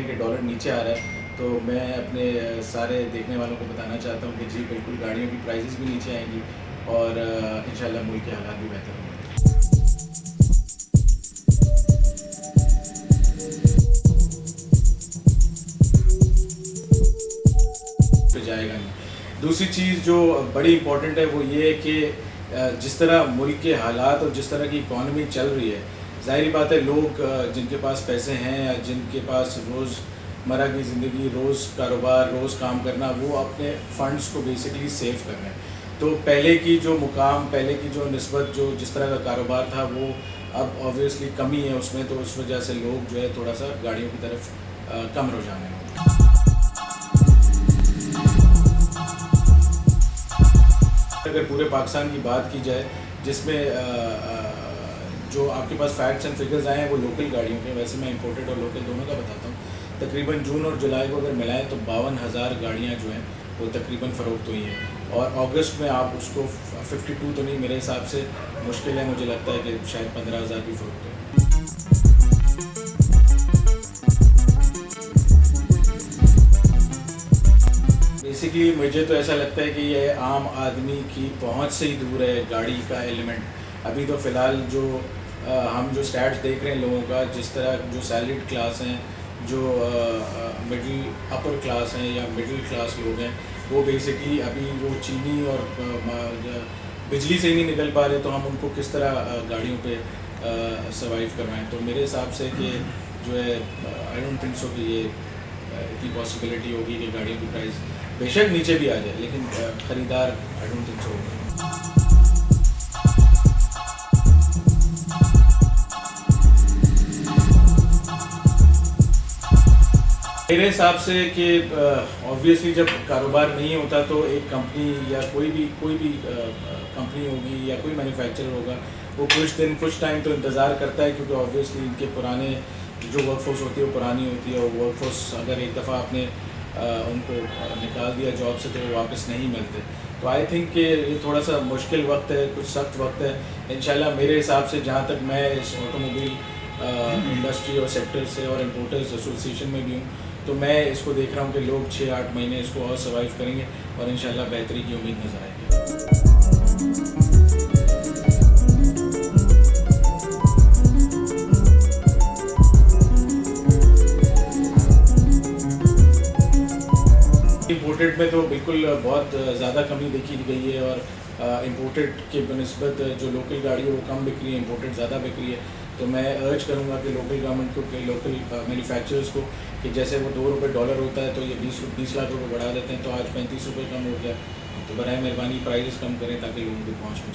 हैं कि डॉलर नीचे आ रहा है, तो मैं अपने सारे देखने वालों को बताना चाहता हूँ कि जी बिल्कुल गाड़ियों की प्राइसेस भी नीचे आएंगी और इंशाल्लाह मुल्क के हालात भी बेहतर होंगे। तो जाएगा नहीं। दूसरी चीज़ जो बड़ी इम्पोर्टेंट है वो ये है कि जिस तरह मुल्क के हालात और जिस तरह की इकॉनमी चल रही है, ज़ाहिर बात है लोग जिनके पास पैसे हैं या जिनके पास रोज़मर्रा की ज़िंदगी, रोज़ कारोबार, रोज़ काम करना, वो अपने फ़ंड्स को बेसिकली सेव कर रहे हैं। तो पहले की जो मुकाम, पहले की जो निस्बत, जो जिस तरह का कारोबार था, वो अब ऑब्वियसली कमी है उसमें, तो उस वजह से लोग जो है थोड़ा सा गाड़ियों की तरफ कम रुझान है। अगर पूरे पाकिस्तान की बात की जाए जिसमें जो आपके पास फैक्ट्स एंड फिगर्स आए हैं वो लोकल गाड़ियों के, वैसे मैं इंपोर्टेड और लोकल दोनों का बताता हूँ। तकरीबन जून और जुलाई को अगर मिलाएं तो 52,000 गाड़ियाँ जो हैं वो तकरीबन फ़रोख्त हुई हैं, और अगस्त में आप उसको 52 तो नहीं, मेरे हिसाब से मुश्किल है, मुझे लगता है कि शायद 15,000 भी फ़रोख्त हुई। बेसिकली मुझे तो ऐसा लगता है कि ये आम आदमी की पहुंच से ही दूर है गाड़ी का एलिमेंट। अभी तो फ़िलहाल जो हम जो स्टैट्स देख रहे हैं लोगों का, जिस तरह जो सैलरीड क्लास हैं, जो मिडिल अपर क्लास हैं या मिडिल क्लास लोग हैं, वो बेसिकली अभी वो चीनी और बिजली से ही नहीं निकल पा रहे, तो हम उनको किस तरह गाड़ियों पे सर्वाइव करवाएं। तो मेरे हिसाब से कि जो है आई डोंट थिंक सो कि ये इतनी पॉसिबिलिटी होगी कि गाड़ियों की प्राइस बेशक नीचे भी आ जाए, लेकिन ख़रीदार आई डोंट थिंक सो होगा। मेरे हिसाब से कि ऑब्वियसली जब कारोबार नहीं होता तो एक कंपनी या कोई भी कंपनी होगी या कोई मैन्युफैक्चरर होगा, वो कुछ टाइम तो इंतज़ार करता है, क्योंकि ऑब्वियसली इनके पुराने जो वर्कफोर्स होती है वो पुरानी होती है, और वर्कफोर्स अगर एक दफ़ा आपने उनको निकाल दिया जॉब से तो वो वापस नहीं मिलते। तो आई थिंक कि ये थोड़ा सा मुश्किल वक्त है, कुछ सख्त वक्त है। इंशाल्लाह मेरे हिसाब से, जहाँ तक मैं इस ऑटोमोबाइल इंडस्ट्री और सेक्टर से और इम्पोर्टर्स एसोसिएशन में भी हूँ, तो मैं इसको देख रहा हूँ कि लोग 6-8 महीने इसको और सर्वाइव करेंगे और इंशाल्लाह बेहतरी की उम्मीद नज़र आएगी। इम्पोर्टेड में तो बिल्कुल बहुत ज़्यादा कमी देखी गई है, और इम्पोर्टेड के बनस्बत जो लोकल गाड़ी है वो कम बिक रही है, इम्पोर्टेड ज़्यादा बिक रही है। तो मैं अर्ज करूँगा कि लोकल गवर्नमेंट को, कि लोकल मैन्युफैक्चरर्स को, कि जैसे वो $2 होता है तो ये 20 लाख रुपये बढ़ा देते हैं, तो आज 35 रुपये कम हो गया, तो बराए मेहरबानी प्राइसेस कम करें ताकि लोगों की पहुँच में